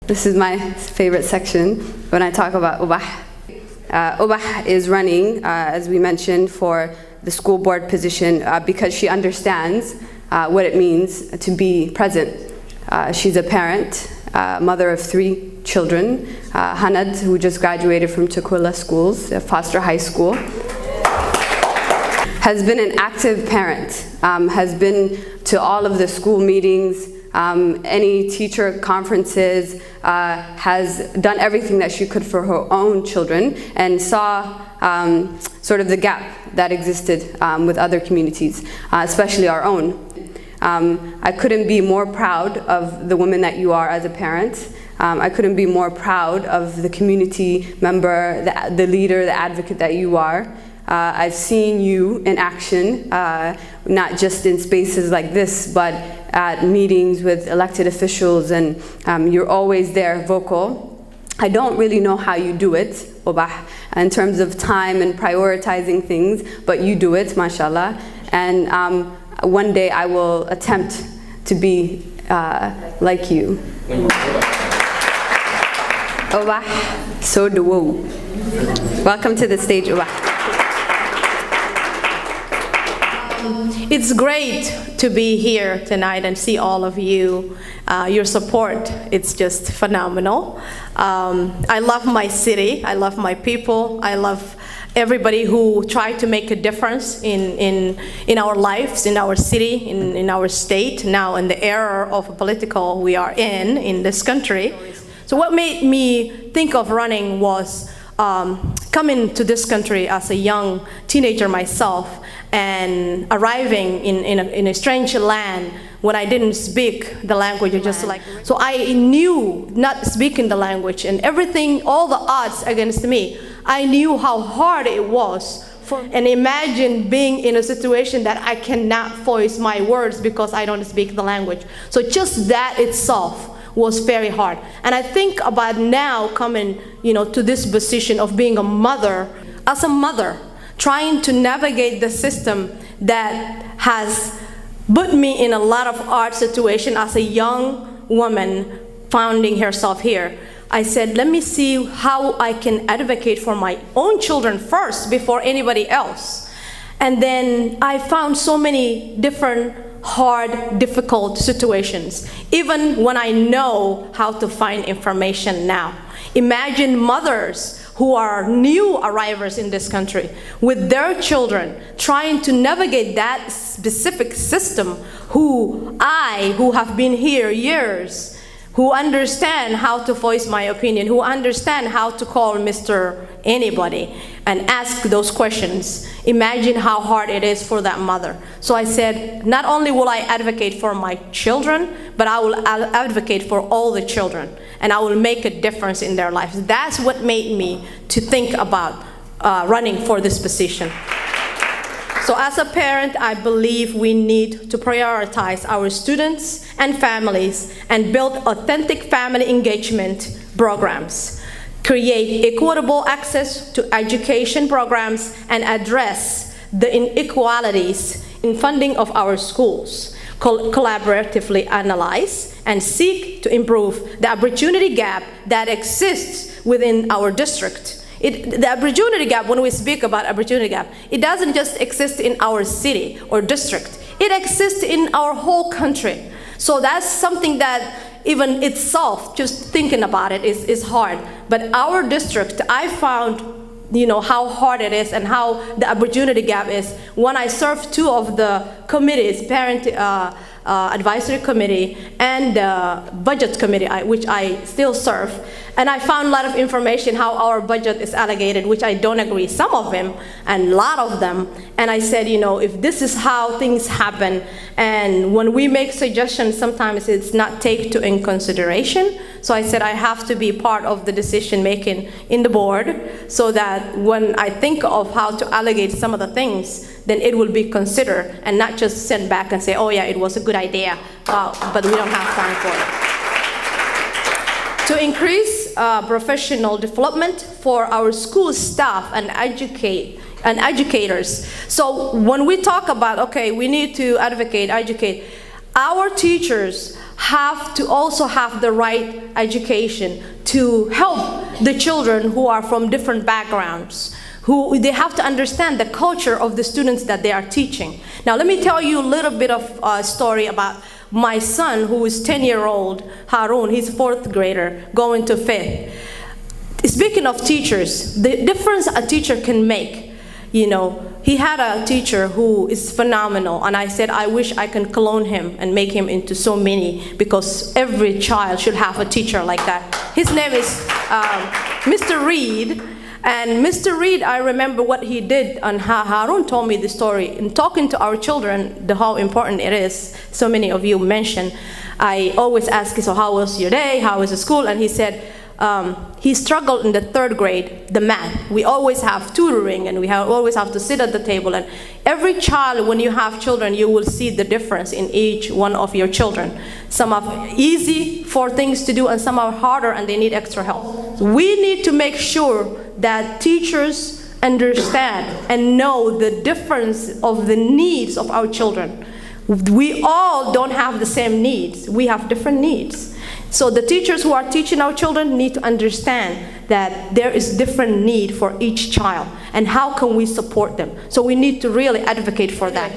This is my favorite section when I talk about Ubah. Ubah is running, as we mentioned, for the school board position because she understands what it means to be present. She's a parent, mother of 3 children. Hanad, who just graduated from Tukwila schools, Foster High School, has been an active parent, has been to all of the school meetings, any teacher conferences, has done everything that she could for her own children, and saw sort of the gap that existed with other communities, especially our own. I couldn't be more proud of the woman that you are as a parent. I couldn't be more proud of the community member, the leader, the advocate that you are. I've seen you in action, not just in spaces like this, but at meetings with elected officials, and you're always there, vocal. I don't really know how you do it, Ubah, in terms of time and prioritizing things, but you do it, mashallah. And one day I will attempt to be like you. Ubah, so do. Welcome to the stage, Ubah. It's great to be here tonight and see all of you. Your support, it's just phenomenal. I love my city, I love my people, I love everybody who tried to make a difference in our lives, in our city, in our state, now in the era of political we are in this country. So what made me think of running was coming to this country as a young teenager myself and arriving in a strange land when I didn't speak the language. So I knew not speaking the language and everything, all the odds against me. I knew how hard it was. And imagine being in a situation that I cannot voice my words because I don't speak the language. So just that itself was very hard. And I think about now coming, to this position of being a mother, as a mother, trying to navigate the system that has put me in a lot of hard situation as a young woman finding herself here. I said, let me see how I can advocate for my own children first before anybody else. And then I found so many different hard, difficult situations, even when I know how to find information now. Imagine mothers who are new arrivals in this country with their children trying to navigate that specific system, who have been here years, who understand how to voice my opinion, who understand how to call Mr. Anybody and ask those questions. Imagine how hard it is for that mother. So I said, not only will I advocate for my children, but I'll advocate for all the children, and I will make a difference in their lives. That's what made me to think about running for this position. So as a parent, I believe we need to prioritize our students and families and build authentic family engagement programs, create equitable access to education programs, and address the inequalities in funding of our schools, collaboratively analyze and seek to improve the opportunity gap that exists within our district. The opportunity gap, when we speak about opportunity gap, it doesn't just exist in our city or district. It exists in our whole country. So that's something that even itself, just thinking about it is hard. But our district, I found how hard it is and how the opportunity gap is when I served 2 of the committees, parent advisory committee and the budget committee, which I still serve. And I found a lot of information how our budget is allocated, which I don't agree, some of them, and a lot of them. And I said, if this is how things happen, and when we make suggestions, sometimes it's not taken in consideration. So I said I have to be part of the decision making in the board, so that when I think of how to allocate some of the things, then it will be considered and not just sent back and say, oh yeah, it was a good idea, but we don't have time for it. To increase professional development for our school staff and educators. So when we talk about, okay, we need to advocate, educate, our teachers have to also have the right education to help the children who are from different backgrounds, who they have to understand the culture of the students that they are teaching. Now let me tell you a little bit of a story about my son, who is 10-year-old, Harun. He's 4th grader, going to 5th. Speaking of teachers, the difference a teacher can make, you know, he had a teacher who is phenomenal, and I said, I wish I can clone him and make him into so many, because every child should have a teacher like that. His name is Mr. Reed. And Mr. Reed, I remember what he did, and Harun told me the story. In talking to our children, how important it is, so many of you mentioned, I always ask, so how was your day, how was the school? And he said, he struggled in the 3rd grade, the math. We always have tutoring, and we always have to sit at the table. And every child, when you have children, you will see the difference in each one of your children. Some are easy for things to do, and some are harder, and they need extra help. We need to make sure that teachers understand and know the difference of the needs of our children. We all don't have the same needs. We have different needs. So the teachers who are teaching our children need to understand that there is different need for each child, and how can we support them. So we need to really advocate for that.